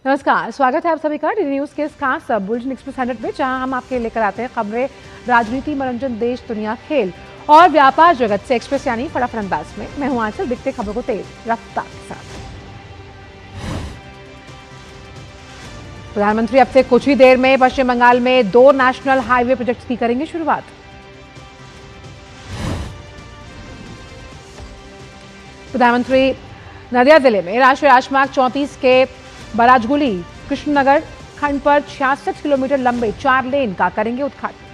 नमस्कार, स्वागत है आप सभी का डीडी न्यूज के इस खास बुलेटिन एक्सप्रेस 100 में, जहां हम आपके लेकर आते हैं खबरें राजनीति, मनोरंजन, देश, दुनिया, खेल और व्यापार जगत से। एक्सप्रेस यानी फटाफट अंदाज में। मैं हूं आंचल, दिखते खबरों को तेज रफ्तार के साथ। प्रधानमंत्री अब से कुछ ही देर में पश्चिम बंगाल में 2 नेशनल हाईवे प्रोजेक्ट्स की करेंगे शुरुआत। प्रधानमंत्री नदिया जिले में राष्ट्रीय राजमार्ग 34 के बराजगुली कृष्णनगर खंड पर 66 किलोमीटर लंबे 4 लेन का करेंगे उद्घाटन।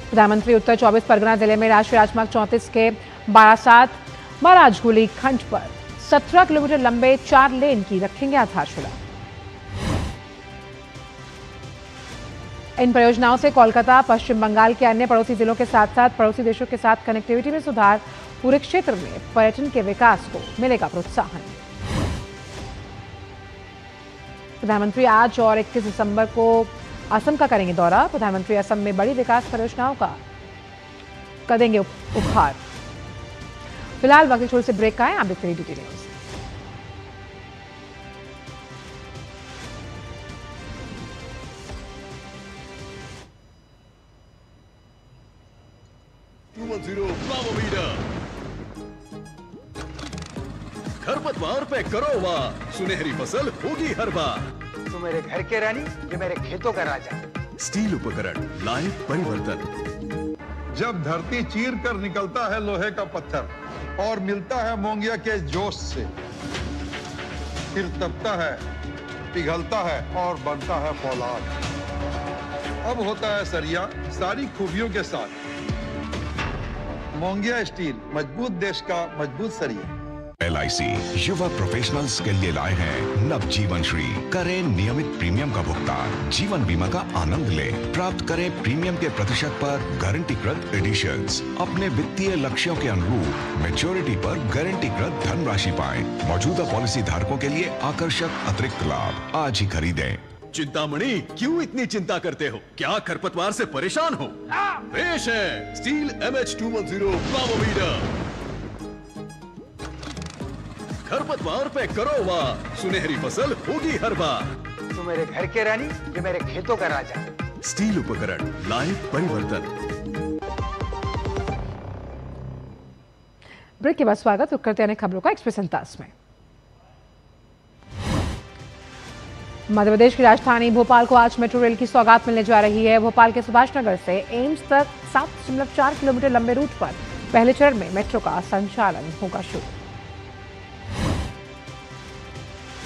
प्रधानमंत्री उत्तर 24 परगना जिले में राष्ट्रीय राजमार्ग 34 के बारासात बराजगुली खंड पर 17 किलोमीटर लंबे 4 लेन की रखेंगे आधारशिला। इन परियोजनाओं से कोलकाता, पश्चिम बंगाल के अन्य पड़ोसी जिलों के साथ साथ पड़ोसी देशों के साथ कनेक्टिविटी में सुधार, पूरे क्षेत्र में पर्यटन के विकास को मिलेगा प्रोत्साहन। प्रधानमंत्री आज और 21 दिसंबर को असम का करेंगे दौरा। प्रधानमंत्री असम में बड़ी विकास परियोजनाओं का करेंगे उपहार। फिलहाल वक्त छोड़ से ब्रेक का है। आप देखते रहिए डीडी न्यूज। खरपतवार पे करो वाह, सुनहरी फसल होगी हर बार। तू मेरे घर के रानी, ये मेरे खेतों का राजा। स्टील उपकरण लाए परिवर्तन। जब धरती चीर कर निकलता है लोहे का पत्थर और मिलता है मोंगिया के जोश से, फिर तपता है, पिघलता है और बनता है फौलाद। अब होता है सरिया सारी खूबियों के साथ। मोंगिया स्टील, मजबूत देश का मजबूत सरिया। LIC युवा प्रोफेशनल्स के लिए लाए हैं नव जीवन श्री। करें नियमित प्रीमियम का भुगतान, जीवन बीमा का आनंद लें। प्राप्त करें प्रीमियम के प्रतिशत पर गारंटीकृत एडिशंस। अपने वित्तीय लक्ष्यों के अनुरूप मैच्योरिटी पर गारंटीकृत धनराशि पाएं। मौजूदा पॉलिसी धारकों के लिए आकर्षक अतिरिक्त लाभ। आज ही खरीदें। चिंतामणि, क्यों इतनी चिंता करते हो? क्या खरपतवार से परेशान हो? पेश है स्टील MH210 प्लावोमीटर। खरपतवार पे करो वाह, सुनहरी फसल होगी हर बार। तू मेरे घर के रानी, ये मेरे खेतों का राजा। स्टील उपकरण लाए परिवर्तन। ब्रेक के बाद स्वागत करते हैं खबरों का एक्सप्रेस अंदाज में। मध्य प्रदेश की राजधानी भोपाल को आज मेट्रो रेल की सौगात मिलने जा रही है। भोपाल के सुभाष नगर से एम्स तक 7.4 किलोमीटर लंबे रूट पर पहले चरण में मेट्रो का संचालन होगा शुरू।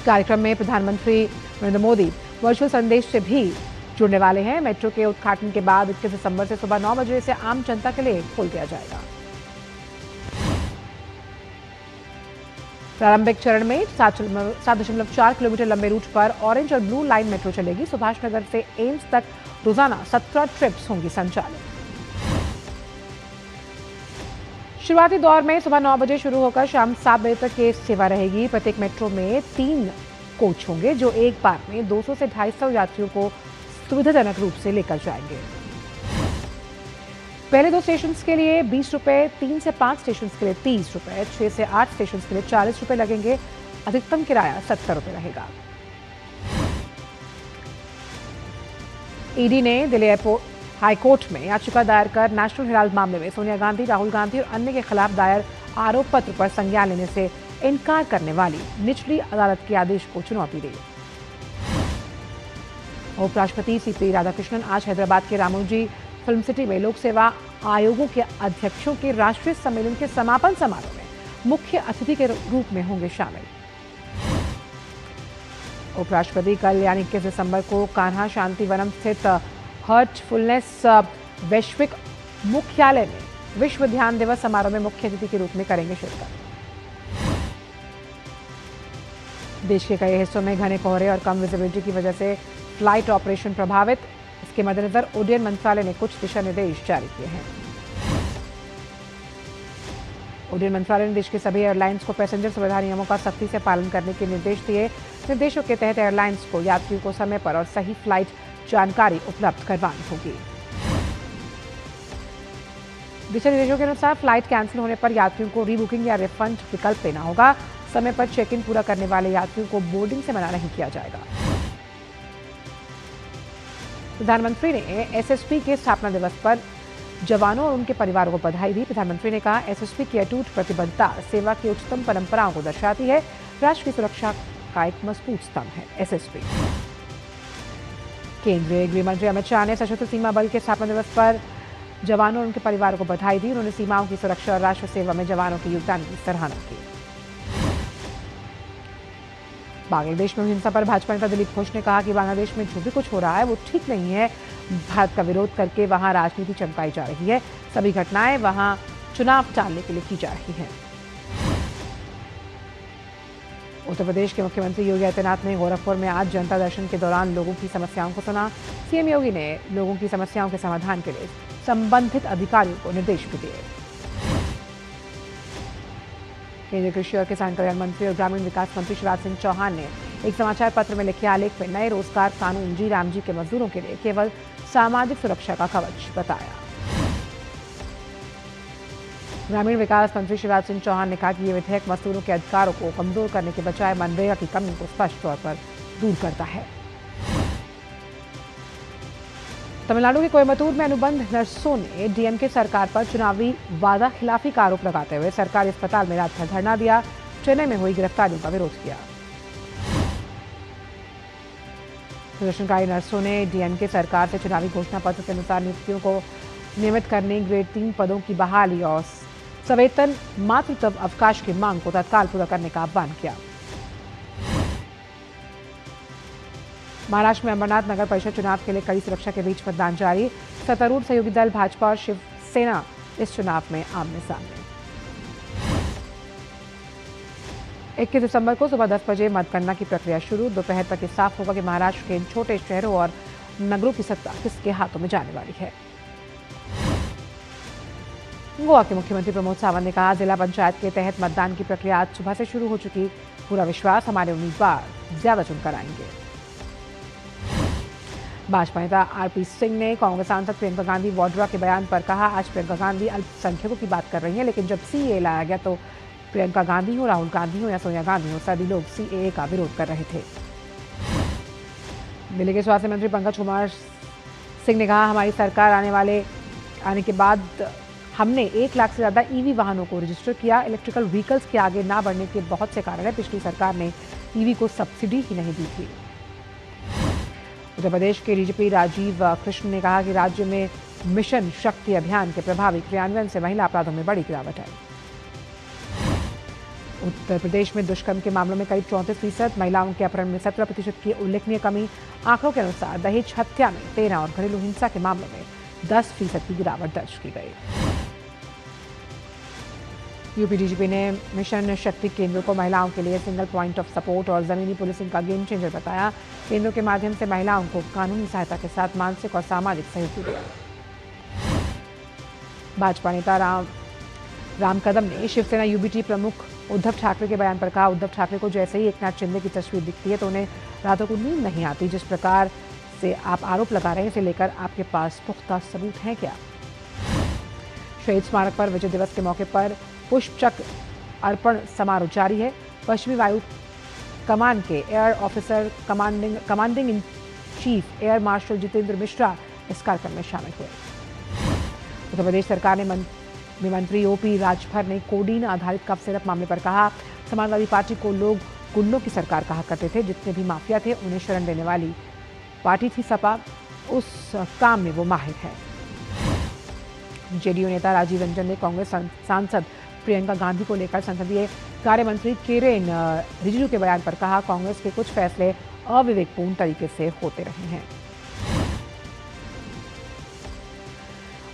कार्यक्रम में प्रधानमंत्री नरेंद्र मोदी वर्चुअल संदेश से भी जुड़ने वाले हैं। मेट्रो के उद्घाटन के बाद 21 दिसंबर से सुबह 9 बजे इसे आम जनता के लिए खोल दिया जाएगा। प्रारंभिक चरण में 7.4 किलोमीटर लंबे रूट पर ऑरेंज और ब्लू लाइन मेट्रो चलेगी। सुभाष नगर से एम्स तक रोजाना 17 ट्रिप्स होंगी संचालित। शुरुआती दौर में सुबह 9 बजे शुरू होकर शाम 7 बजे तक ये सेवा रहेगी। प्रत्येक मेट्रो में 3 कोच होंगे जो एक बार में 200 से 250 यात्रियों को सुविधाजनक रूप से लेकर जाएंगे। पहले 2 स्टेशन के लिए 20 रुपए, 3 से 5 स्टेशन के लिए 30 रुपए, 6 से 8 स्टेशन के लिए 40 रुपए लगेंगे। अधिकतम किराया 70 रुपए रहेगा। ईडी ने दिल्ली हाईकोर्ट में याचिका दायर कर नेशनल हेराल्ड मामले में सोनिया गांधी, राहुल गांधी और अन्य के खिलाफ दायर आरोप पत्र पर संज्ञान लेने से इनकार करने वाली निचली अदालत के आदेश को चुनौती दी। उपराष्ट्रपति CP राधाकृष्णन आज हैदराबाद के रामोजी फिल्म सिटी में लोक सेवा आयोगों के अध्यक्षों के राष्ट्रीय सम्मेलन के समापन समारोह में मुख्य अतिथि के रूप में होंगे शामिल। उपराष्ट्रपति कल यानी 21 दिसंबर को कान्हा शांतिवनम स्थित हार्टफुलनेस वैश्विक मुख्यालय में विश्व ध्यान दिवस समारोह में मुख्य अतिथि के रूप में करेंगे शिरकत। देश के कई हिस्सों में घने कोहरे और कम विजिबिलिटी की वजह से फ्लाइट ऑपरेशन प्रभावित। इसके मद्देनजर उड्डयन मंत्रालय ने कुछ दिशा निर्देश जारी किए हैं। उड्डयन मंत्रालय ने देश के सभी एयरलाइंस को पैसेंजर सुविधा नियमों का सख्ती से पालन करने के निर्देश दिए। निर्देशों के तहत एयरलाइंस को यात्रियों को समय पर और सही फ्लाइट जानकारी उपलब्ध करवानी होगी। दिशा निर्देशों के अनुसार फ्लाइट कैंसिल होने पर यात्रियों को रीबुकिंग या रिफंड विकल्प देना होगा। समय पर चेक इन पूरा करने वाले यात्रियों को बोर्डिंग से मना नहीं किया जाएगा। प्रधानमंत्री ने एसएसपी के स्थापना दिवस पर जवानों और उनके परिवारों को बधाई दी। प्रधानमंत्री ने कहा, एसएसपी की अटूट प्रतिबद्धता सेवा की उच्चतम परंपराओं को दर्शाती है। राष्ट्र की सुरक्षा का एक मजबूत स्तंभ है एसएसपी। केंद्रीय गृह मंत्री अमित शाह ने सशस्त्र सीमा बल के स्थापना दिवस पर जवानों और उनके परिवारों को बधाई दी। उन्होंने सीमाओं की सुरक्षा और राष्ट्र सेवा में जवानों के योगदान की सराहना की। बांग्लादेश में हिंसा पर भाजपा नेता दिलीप घोष ने कहा कि बांग्लादेश में जो भी कुछ हो रहा है वो ठीक नहीं है। भारत का विरोध करके वहां राजनीति चमकाई जा रही है। सभी घटनाएं वहां चुनाव टालने के लिए की जा रही हैं। उत्तर प्रदेश के मुख्यमंत्री योगी आदित्यनाथ ने गोरखपुर में आज जनता दर्शन के दौरान लोगों की समस्याओं को सुना। सीएम योगी ने लोगों की समस्याओं के समाधान के लिए संबंधित अधिकारियों को निर्देश भी दिए। केंद्रीय कृषि और किसान कल्याण मंत्री और ग्रामीण विकास मंत्री शिवराज सिंह चौहान ने एक समाचार पत्र में लिखे आलेख में नए रोजगार कानून जी राम जी के मजदूरों के लिए केवल सामाजिक सुरक्षा का कवच बताया। ग्रामीण विकास मंत्री शिवराज सिंह चौहान ने कहा कि ये विधेयक मजदूरों के अधिकारों को कमजोर करने के बजाय मनरेगा की कमी को स्पष्ट तौर पर दूर करता है। तमिलनाडु के कोयम्बटूर में अनुबंध नर्सों ने डीएमके सरकार पर चुनावी वादा खिलाफी का आरोप लगाते हुए सरकारी अस्पताल में रात भर धरना दिया। चेन्नई में हुई गिरफ्तारियों का विरोध किया। प्रदर्शनकारी नर्सों ने डीएमके सरकार से चुनावी घोषणा पत्र के अनुसार नियुक्तियों को नियमित करने, ग्रेड 3 पदों की बहाली और सवेतन मातृत्व अवकाश की मांग को तत्काल पूरा करने का आह्वान किया। महाराष्ट्र में अमरनाथ नगर परिषद चुनाव के लिए कड़ी सुरक्षा के बीच मतदान जारी। सत्तारूढ़ सहयोगी दल भाजपा और शिवसेना इस चुनाव में आमने सामने। 21 दिसंबर को सुबह 10 बजे मतगणना की प्रक्रिया शुरू। दोपहर तक ये साफ होगा कि महाराष्ट्र के इन छोटे शहरों और नगरों की सत्ता किसके हाथों में जाने वाली है। गोवा के मुख्यमंत्री प्रमोद सावंत ने कहा, जिला पंचायत के तहत मतदान की प्रक्रिया आज सुबह से शुरू हो चुकी। पूरा विश्वास, हमारे उम्मीदवार ज्यादा चुनकर आएंगे। भाजपा नेता आरपी सिंह ने कांग्रेस सांसद प्रियंका गांधी वाड्रा के बयान पर कहा, आज प्रियंका गांधी अल्पसंख्यकों की बात कर रही हैं, लेकिन जब सीएए लाया गया तो प्रियंका गांधी हो, राहुल गांधी हो या सोनिया गांधी हो, सभी लोग सीएए का विरोध कर रहे थे। दिल्ली के स्वास्थ्य मंत्री पंकज कुमार सिंह ने कहा, हमारी सरकार आने के बाद हमने 1 लाख से ज्यादा ईवी वाहनों को रजिस्टर किया। इलेक्ट्रिकल व्हीकल्स के आगे ना बढ़ने के बहुत से कारण है। पिछली सरकार ने ईवी को सब्सिडी ही नहीं दी थी। उत्तर प्रदेश के डीजीपी राजीव कृष्ण ने कहा कि राज्य में मिशन शक्ति अभियान के प्रभावी क्रियान्वयन से महिला अपराधों में बड़ी गिरावट आई। उत्तर प्रदेश में दुष्कर्म के मामलों में करीब 34%, महिलाओं के अपहरण में 17% की उल्लेखनीय कमी। आंकड़ों के अनुसार दहेज हत्या में 13 और घरेलू हिंसा के मामलों में 10% की गिरावट दर्ज की गई। यूपी डीजीपी ने मिशन शक्ति केंद्रों को महिलाओं के लिए सिंगल पॉइंट ऑफ सपोर्ट और जमीनी पुलिसिंग का गेम चेंजर बताया। केंद्रों के माध्यम से महिलाओं को कानूनी सहायता के साथ मानसिक और सामाजिक सहयोग दिया। भाजपा नेता राम कदम ने शिवसेना यूबीटी प्रमुख उद्धव ठाकरे के बयान पर कहा, उद्धव ठाकरे को जैसे ही एकनाथ शिंदे की तस्वीर दिखती है तो उन्हें रातों को नींद नहीं आती। जिस प्रकार से आप आरोप लगा रहे हैं, इसे लेकर आपके पास पुख्ता सबूत हैं क्या? शहीद स्मारक पर विजय दिवस के मौके पर पुष्प चक्र अर्पण समारोह जारी है। पश्चिमी वायु कमान के air officer commanding in chief air marshal Jitendra Mishra इस कार्यक्रम में शामिल हुए। उत्तर प्रदेश सरकार ने मंत्री ओपी राजभर ने कोडीन आधारित कफ सिरप मामले पर कहा, समाजवादी पार्टी को लोग गुंडों की सरकार कहा करते थे। जितने भी माफिया थे उन्हें शरण देने वाली पार्टी थी सपा, उस काम में वो माहिर है। जेडीयू नेता राजीव रंजन ने कांग्रेस सांसद प्रियंका गांधी को लेकर संसदीय कार्य मंत्री किरेन रिजिजू के बयान पर कहा, कांग्रेस के कुछ फैसले अविवेकपूर्ण तरीके से होते रहे हैं।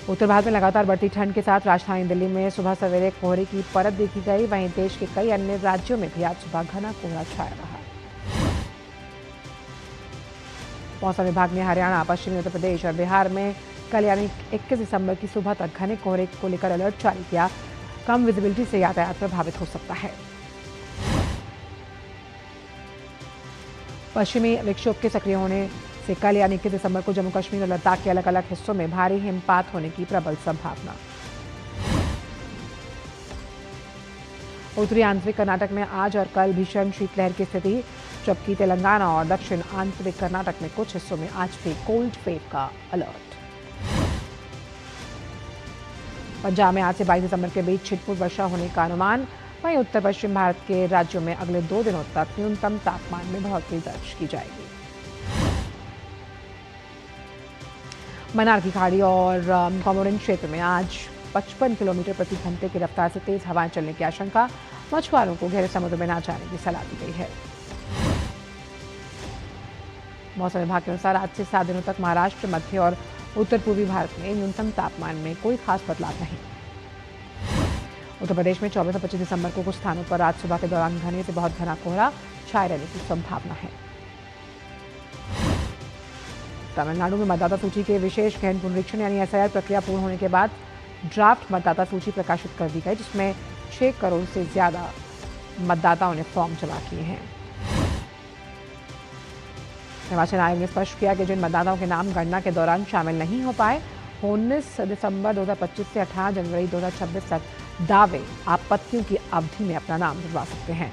उत्तर भारत में लगातार बढ़ती ठंड के साथ राजधानी दिल्ली में सुबह सवेरे कोहरे की परत देखी गई। वहीं देश के कई अन्य राज्यों में भी आज सुबह घना कोहरा छाया रहा। मौसम विभाग ने हरियाणा, पश्चिमी उत्तर प्रदेश और बिहार में कल यानी 21 दिसंबर की सुबह तक घने कोहरे को लेकर अलर्ट जारी किया। कम विजिबिलिटी से यातायात प्रभावित हो सकता है। पश्चिमी विक्षोभ के सक्रिय होने से कल यानी 21 दिसंबर को जम्मू कश्मीर और लद्दाख के अलग अलग हिस्सों में भारी हिमपात होने की प्रबल संभावना। उत्तरी आंतरिक कर्नाटक में आज और कल भीषण शीतलहर की स्थिति, जबकि तेलंगाना और दक्षिण आंतरिक कर्नाटक में कुछ हिस्सों में आज भी कोल्ड वेव का अलर्ट। पंजाब में आज से 22 दिसंबर के बीच छिटपुट वर्षा होने का अनुमान। वहीं उत्तर पश्चिम भारत के राज्यों में अगले 2 दिनों तक न्यूनतम तापमान में बढ़ोतरी दर्ज की जाएगी। मन्नार की खाड़ी और कोमोरिन क्षेत्र में आज 55 किलोमीटर प्रति घंटे की रफ्तार से तेज हवाएं चलने की आशंका। मछुआरों को गहरे समुद्र में न जाने की सलाह दी गई है। मौसम विभाग के अनुसार आज से 7 दिनों तक महाराष्ट्र, मध्य और उत्तर पूर्वी भारत में न्यूनतम तापमान में कोई खास बदलाव नहीं। उत्तर प्रदेश में 24 और 25 दिसंबर को कुछ स्थानों पर आज सुबह के दौरान घने से बहुत घना कोहरा छाए रहने की संभावना है। तमिलनाडु में मतदाता सूची के विशेष गहन पुनरीक्षण यानी एसआईआर प्रक्रिया पूर्ण होने के बाद ड्राफ्ट मतदाता सूची प्रकाशित कर दी गई, जिसमें 6 करोड़ से ज्यादा मतदाताओं ने फॉर्म जमा किए हैं। निर्वाचन आयोग ने स्पष्ट किया कि जिन मतदाताओं के नाम गणना के दौरान शामिल नहीं हो पाए, 19 दिसंबर 2025 से 18 जनवरी 2026 तक दावे आपत्तियों की अवधि में अपना नाम जुड़वा सकते हैं।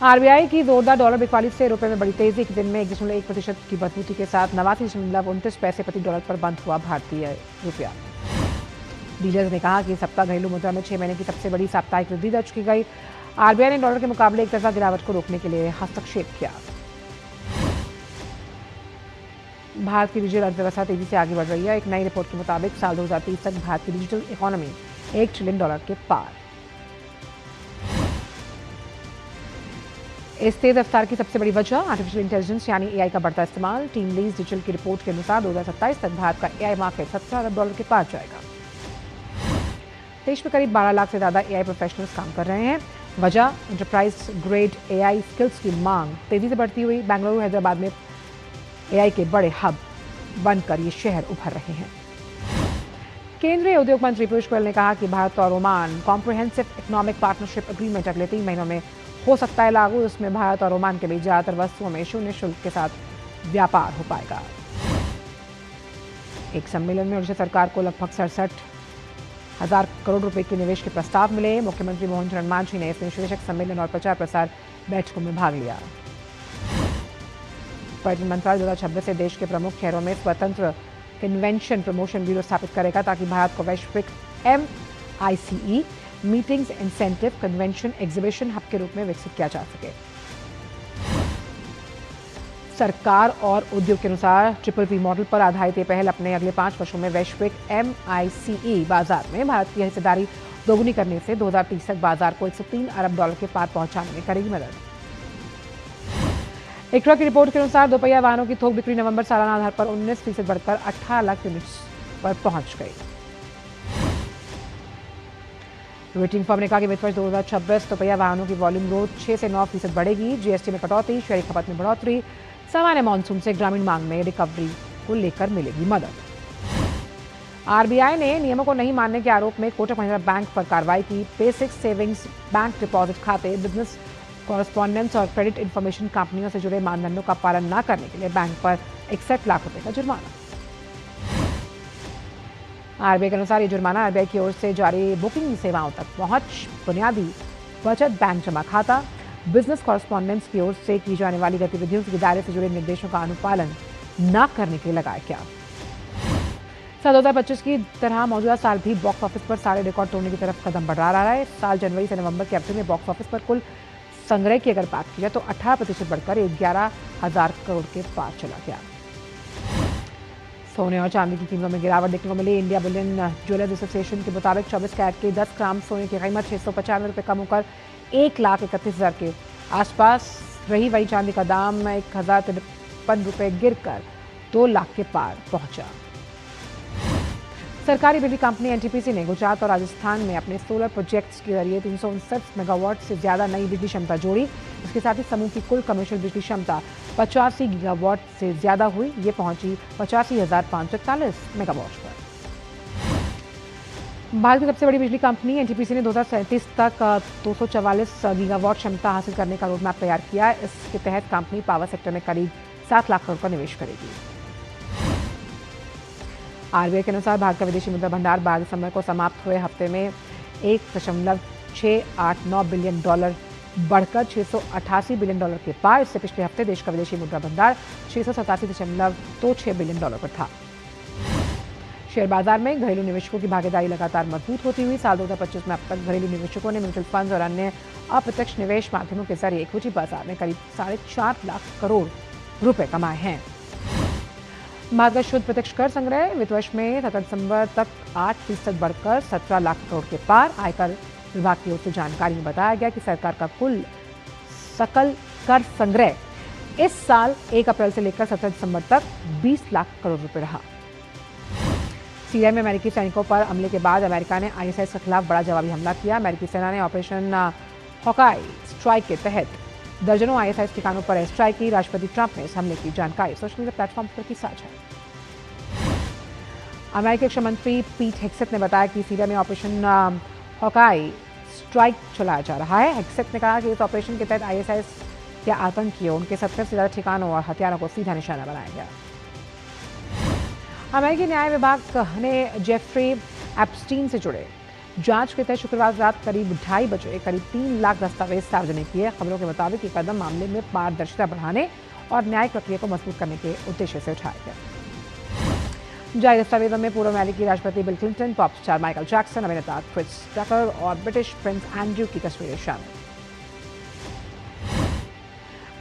आरबीआई की जोरदार डॉलर बिकवाली से रुपए में बड़ी तेजी। एक दिन में 1.1% की मजबूती के साथ 89.29 पैसे प्रति डॉलर पर बंद हुआ भारतीय रुपया। डीलर्स ने कहा कि सप्ताह घरेलू मुद्रा में 6 महीने की सबसे बड़ी साप्ताहिक वृद्धि दर्ज की गई। आरबीआई ने डॉलर के मुकाबले एक तरफा गिरावट को रोकने के लिए हस्तक्षेप किया। भारत की डिजिटल अर्थव्यवस्था तेजी से आगे बढ़ रही है। एक नई रिपोर्ट के मुताबिक साल 2030 तक भारत की डिजिटल इकोनॉमी $1 ट्रिलियन के पार। इस तेज रफ्तार की सबसे बड़ी वजह आर्टिफिशियल इंटेलिजेंस यानी एआई का बढ़ता इस्तेमाल। टीम लीज डिजिटल की रिपोर्ट के अनुसार 2027 तक भारत का एआई मार्केट $17 अरब के पार जाएगा। देश में करीब 12 लाख से ज्यादा एआई प्रोफेशनल्स काम कर रहे हैं। वजह एंटरप्राइज ग्रेड एआई स्किल्स की मांग तेजी से बढ़ती हुई। बेंगलुरु, हैदराबाद में एआई के बड़े हब बनकर ये शहर उभर रहे हैं। केंद्रीय उद्योग मंत्री पीयूष गोयल ने कहा कि भारत और Oman comprehensive economic partnership agreement अगले 3 महीनों में हो सकता है लागू। इसमें भारत और ओमान के बीच ज्यादातर वस्तुओं में शून्य शुल्क के साथ व्यापार हो पाएगा। एक सम्मेलन में ओडिशा सरकार को लगभग 67,000 करोड़ रुपए के निवेश के प्रस्ताव मिले। मुख्यमंत्री मोहन चरण मांझी ने इस निवेशक सम्मेलन और प्रचार प्रसार बैठकों में भाग लिया। पर्यटन मंत्रालय 2026 से देश के प्रमुख शहरों में स्वतंत्र कन्वेंशन प्रमोशन ब्यूरो स्थापित करेगा, ताकि भारत को वैश्विक MICE meetings, incentive, convention, exhibition hub के रूप में विकसित किया जा सके। सरकार और उद्योग के अनुसार PPP मॉडल पर आधारित ये पहल अपने अगले 5 वर्षों में वैश्विक MICE बाजार में भारत की हिस्सेदारी दोगुनी करने से 2030 तक बाजार को $103 अरब के पार पहुंचाने में करेगी मदद। ICRA की रिपोर्ट के अनुसार दोपहिया वाहनों की थोक बिक्री नवंबर सालाना आधार पर 19% बढ़कर 18 लाख यूनिट्स पर पहुंच गई। रेटिंग फर्म ने कहा कि वित्त वर्ष 2026 दोपहिया वाहनों की वॉल्यूम ग्रोथ 6 से 9% बढ़ेगी। जीएसटी में कटौती, शहरी खपत में बढ़ोतरी, सामान्य मानसून से ग्रामीण मांग में रिकवरी को लेकर मिलेगी मदद। आरबीआई ने नियमों को नहीं मानने के आरोप में कोटक महिंद्रा बैंक पर कार्रवाई की। बेसिक सेविंग्स बैंक डिपॉजिट खाते, बिजनेस कॉरेस्पॉन्डेंस और क्रेडिट इंफॉर्मेशन कंपनियों से जुड़े मानदंडों का पालन न करने के लिए बैंक पर 61 लाख रुपए का जुर्माना। आरबीआई के अनुसार ये जुर्माना आरबीआई की ओर से जारी बुकिंग सेवाओं तक पहुंच, बुनियादी बचत बैंक जमा खाता, बिजनेस कॉरेस्पॉन्डेंस की ओर से की जाने वाली गतिविधियों के दायरे से जुड़े निर्देशों का अनुपालन न करने के लिए लगाया गया। साल 2025 की तरह मौजूदा साल भी बॉक्स ऑफिस पर सारे रिकॉर्ड तोड़ने की तरफ कदम बढ़ा रहा है। साल जनवरी से नवंबर के अवधि में बॉक्स ऑफिस पर कुल संग्रह की अगर बात की जाए तो 18% बढ़कर 11,000 करोड़ के पार चला गया। सोने और चांदी की कीमतों में गिरावट देखने को मिली। इंडिया बुलियन ज्वेलर्स एसोसिएशन के मुताबिक 24 कैरेट के 10 ग्राम सोने की कीमत 695 रुपये कम होकर 1,31,000 के आसपास रही। वही चांदी का दाम 1,053 रुपये गिरकर 2 लाख के पार पहुंचा। सरकारी बिजली कंपनी एनटीपीसी ने गुजरात और राजस्थान में अपने सोलर प्रोजेक्ट्स के जरिए 359 मेगावाट से ज्यादा नई बिजली क्षमता जोड़ी। इसके साथ ही समूह की कुल कमर्शियल बिजली क्षमता 85 गीगावाट से ज्यादा हुई। ये पहुंची 85,541 मेगावाट पर। भारत की सबसे बड़ी बिजली कंपनी एनटीपीसी ने 2037 तक 244 गीगावाट क्षमता हासिल करने का रोड मैप तैयार किया। इसके तहत कंपनी पावर सेक्टर में करीब 7 लाख करोड़ का निवेश करेगी। आरबीआई के अनुसार भारत का विदेशी मुद्रा भंडार 12 दिसंबर को समाप्त हुए हफ्ते में $689 बिलियन बढ़कर $688 बिलियन के पार। इससे पिछले हफ्ते देश का विदेशी मुद्रा भंडार $687.26 बिलियन पर था। शेयर बाजार में घरेलू निवेशकों की भागीदारी लगातार मजबूत होती हुई साल 2025 में अब तक घरेलू निवेशकों ने म्यूचुअल फंड और अन्य अप्रत्यक्ष निवेश माध्यमों के जरिए इक्विटी बाजार में करीब 4.5 लाख करोड़ रुपए कमाए हैं। भारत का शुद्ध प्रत्यक्ष कर संग्रह वित्त वर्ष में 7 दिसंबर तक 8% बढ़कर 17 लाख करोड़ के पार। आयकर विभाग की ओर से जानकारी में बताया गया कि सरकार का कुल सकल कर संग्रह इस साल 1 अप्रैल से लेकर 17 दिसंबर तक 20 लाख करोड़ रुपए रहा। सीरिया में अमेरिकी सैनिकों पर हमले के बाद अमेरिका ने आईएसआईएस के खिलाफ बड़ा जवाबी हमला किया। अमेरिकी सेना ने ऑपरेशन हॉकाई स्ट्राइक के तहत दर्जनों आईएसआईएस ठिकानों पर एयर स्ट्राइक की। राष्ट्रपति ट्रंप ने इस हमले की जानकारी सोशल मीडिया प्लेटफॉर्म पर की साझा। अमेरिकी रक्षा मंत्री पीट हेग्सेथ ने बताया कि सीरिया में ऑपरेशन हॉकाई स्ट्राइक चलाया जा रहा है। हेग्सेथ ने कहा कि इस ऑपरेशन के तहत आईएसआईएस के आतंकियों, उनके 70 से ज्यादा ठिकानों और हथियारों को सीधा निशाना बनाया गया। अमेरिकी न्याय विभाग ने जेफरी एप्स्टीन से जुड़े जांच के तहत शुक्रवार रात करीब 2:30 बजे करीब 3 लाख दस्तावेज सार्वजनिक किए। खबरों के मुताबिक ये कदम मामले में पारदर्शिता बढ़ाने और न्यायिक प्रक्रिया को मजबूत करने के उद्देश्य से उठाया गया। जारी दस्तावेजों में पूर्व अमेरिकी राष्ट्रपति bill Clinton, pop star Michael Jackson, अभिनेता क्रिस टकर और ब्रिटिश प्रिंस एंड्रयू की तस्वीरें शामिल।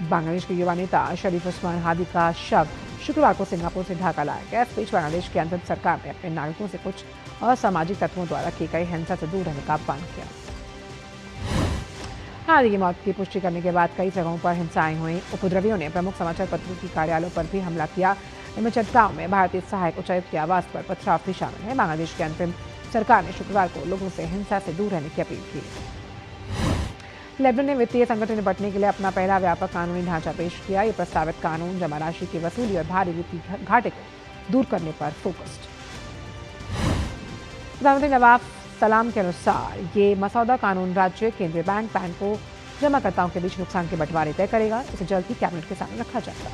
बांग्लादेश के युवा नेता शरीफ उस्मान हादी का शव शुक्रवार को सिंगापुर से ढाका लाया गया। इस बीच बांग्लादेश की अंतरिम सरकार ने अपने नागरिकों से कुछ असामाजिक तत्वों द्वारा की गई हिंसा से दूर रहने का आह्वान किया। हादी की मौत की पुष्टि करने के बाद कई जगहों पर हिंसाएं हुई। उपद्रवियों ने प्रमुख समाचार पत्रों की कार्यालयों पर भी हमला किया। इनमें चटगांव में भारतीय सहायक उच्चायुक्त के आवास पर पथराव भी शामिल है। बांग्लादेश की अंतरिम सरकार ने शुक्रवार को लोगों से हिंसा से दूर रहने की अपील की। लेबनान ने वित्तीय संकट से निपटने के लिए अपना पहला व्यापक कानूनी ढांचा पेश किया। ये प्रस्तावित कानून जमा राशि की वसूली और भारी वित्तीय घाटे को दूर करने पर फोकस्ड। प्रधानमंत्री नवाब सलाम के अनुसार ये मसौदा कानून राज्य, केंद्रीय बैंक, बैंकों, जमाकर्ताओं के बीच नुकसान के बंटवारे तय करेगा। इसे जल्द ही कैबिनेट के सामने रखा जाएगा।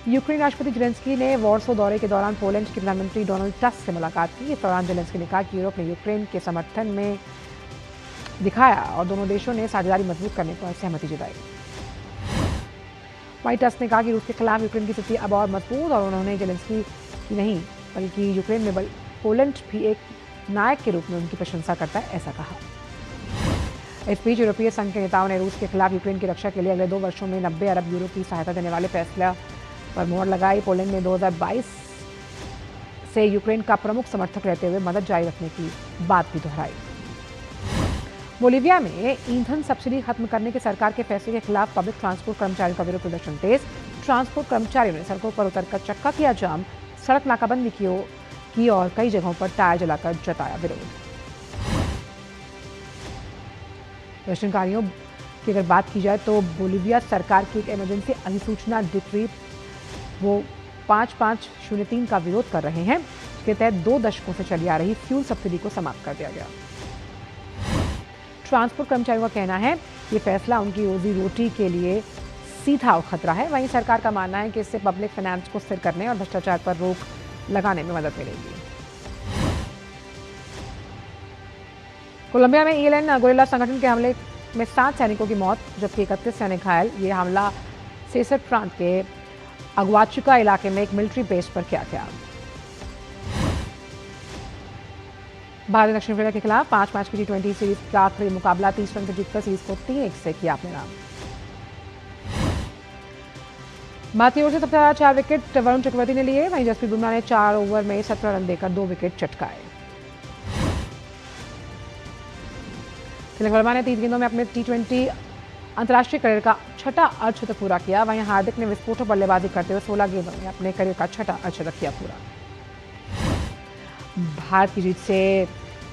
यूक्रेन राष्ट्रपति जेलेंस्की ने वॉर्सो दौरे के दौरान पोलैंड के प्रधानमंत्री डोनाल्ड टस्क से मुलाकात की। इस दौरान जेलेंस्की ने कहा कि यूरोप ने यूक्रेन के समर्थन में दिखाया और दोनों देशों ने साझेदारी मजबूत करने पर सहमति जताई। व्हाइट हाउस ने कहा कि रूस के खिलाफ यूक्रेन की स्थिति अब और मजबूत और उन्होंने जेलेंस्की की नहीं बल्कि यूक्रेन में पोलैंड भी एक नायक के रूप में उनकी प्रशंसा करता है, ऐसा कहा। इस बीच यूरोपीय संघ के नेताओं ने रूस के खिलाफ यूक्रेन की रक्षा के लिए अगले 2 वर्षों में 90 अरब यूरो की सहायता देने वाले फैसले पर मोहर लगाई। पोलैंड ने 2022 से यूक्रेन का प्रमुख समर्थक रहते हुए मदद जारी रखने की बात भी दोहराई। बोलीविया में ईंधन सब्सिडी खत्म करने के सरकार के फैसले के खिलाफ पब्लिक ट्रांसपोर्ट कर्मचारियों का विरोध प्रदर्शन तेज। ट्रांसपोर्ट कर्मचारियों ने सड़कों पर उतरकर चक्का किया जाम, सड़क नाकाबंदी की और कई जगहों पर टायर जलाकर जताया विरोध। प्रदर्शनकारियों की अगर बात की जाए तो बोलीविया सरकार की एक इमरजेंसी अधिसूचना डिक्री वो 5503 का विरोध कर रहे हैं। इसके तहत 2 दशकों से चली आ रही फ्यूल सब्सिडी को समाप्त कर दिया गया। ट्रांसपोर्ट कर्मचारियों का कहना है ये फैसला उनकी रोजी रोटी के लिए सीधा खतरा है। वहीं सरकार का मानना है कि इससे पब्लिक फाइनेंस को स्थिर करने और भ्रष्टाचार पर रोक लगाने में मदद मिलेगी। कोलंबिया में ईएलएन गोरिल्ला संगठन के हमले में 7 सैनिकों की मौत जबकि 31 सैनिक घायल। ये हमला सेसर प्रांत के अगुआचुका इलाके में एक मिलिट्री बेस पर किया गया। भारत ने दक्षिण अफ्रीका के खिलाफ 5 मैच की T20 सीरीज का आखिरी मुकाबला 30 रन से जीतकर सीरीज को 3-1 से किया अपने नाम। भारतीय ओर से सबसे ज्यादा 4 विकेट वरुण चक्रवर्ती ने लिए। वहीं जसप्रीत बुमराह ने 4 ओवर में 17 रन देकर 2 विकेट चटकाए। तिलक वर्मा ने 30 गेंदों में अपने T20 अंतर्राष्ट्रीय करियर का 6ठा अर्धशतक पूरा किया। वहीं हार्दिक ने विस्फोटक बल्लेबाजी करते हुए 16 गेंदों में अपने करियर का 6ठा अर्धशतक किया पूरा। भारत की जीत से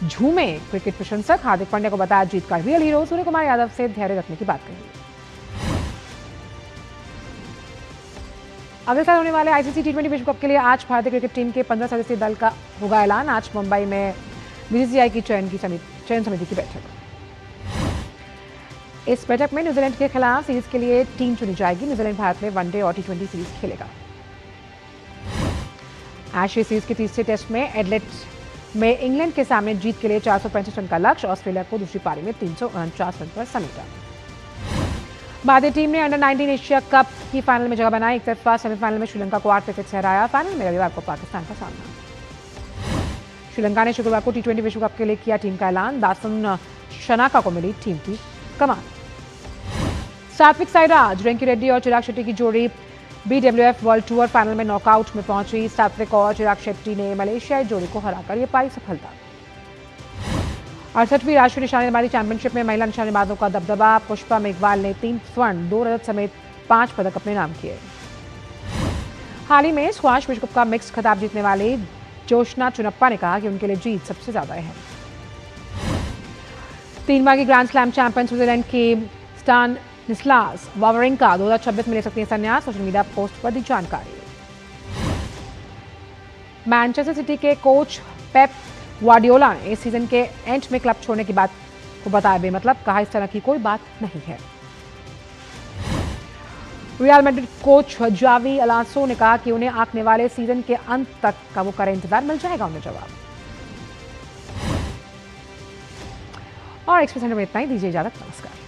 झूमे क्रिकेट प्रशंसक। हार्दिक पांड्या को बताया जीत का रियल हीरो। सूर्य कुमार यादव से धैर्य रखने की बात कही। अगले साल होने वाले आईसीसी T20 विश्व कप के लिए आज भारतीय क्रिकेट टीम के 15 सदस्यीय दल का होगा ऐलान। आज मुंबई में बीसीसीआई की चयन समिति की बैठक। इस बैठक में न्यूजीलैंड के खिलाफ सीरीज के लिए टीम चुनी जाएगी। न्यूजीलैंड भारत में वनडे और T20 सीरीज खेलेगा। एशेज सीरीज के तीसरे टेस्ट में एडिलेड में इंग्लैंड के सामने जीत के लिए 465 रन का लक्ष्य। ऑस्ट्रेलिया को दूसरी पारी में 349 रन पर समेटा। भारतीय टीम ने अंडर 19 एशिया कप की फाइनल में जगह बनाई। एक तरफा सेमीफाइनल में श्रीलंका को 8 विकेट से हराया। फाइनल में रविवार को पाकिस्तान का सामना। श्रीलंका ने शुक्रवार को T20 विश्व कप के लिए किया टीम का ऐलान। दासन शनाका को मिली टीम की कमान। सात्विक साईराज, रेंकी रेड्डी और चिराग शेट्टी की जोड़ी BWF वर्ल्ड टूर फाइनल में नॉकआउट में पहुंची। सात्विक और चिराग शेट्टी ने मलेशियाई जोड़ी को हराकर ये पाई सफलता। 68वीं राष्ट्रीय निशानेबाजी चैंपियनशिप में महिला निशानेबाजों का दबदबा। पुष्पा मेघवाल ने 3 स्वर्ण 2 रजत समेत 5 पदक अपने नाम किए। हाल ही में स्क्वाश विश्व कप का मिक्स खिताब जीतने वाली जोशना चुनप्पा ने कहा कि उनके लिए जीत सबसे ज्यादा है। 3 बार की ग्रैंड स्लैम चैंपियन स्विट्जरलैंड की स्टान निस्लास वावरिंका 2026 में ले सकती है संन्यास। सोशल मीडिया पोस्ट पर दी जानकारी। मैनचेस्टर सिटी के कोच पेप ग्वार्डियोला ने इस सीजन के एंड में क्लब छोड़ने की बात को बताया बेमतलब। कहा इस तरह की कोई बात नहीं है। रियल मैड्रिड कोच जावी अलांसो ने कहा कि उन्हें आने वाले सीजन के अंत तक का वो करे इंतजार मिल जाएगा उन्हें जवाब। और एक्सप्रेस में इतना ही। दीजिए इजाजत। नमस्कार।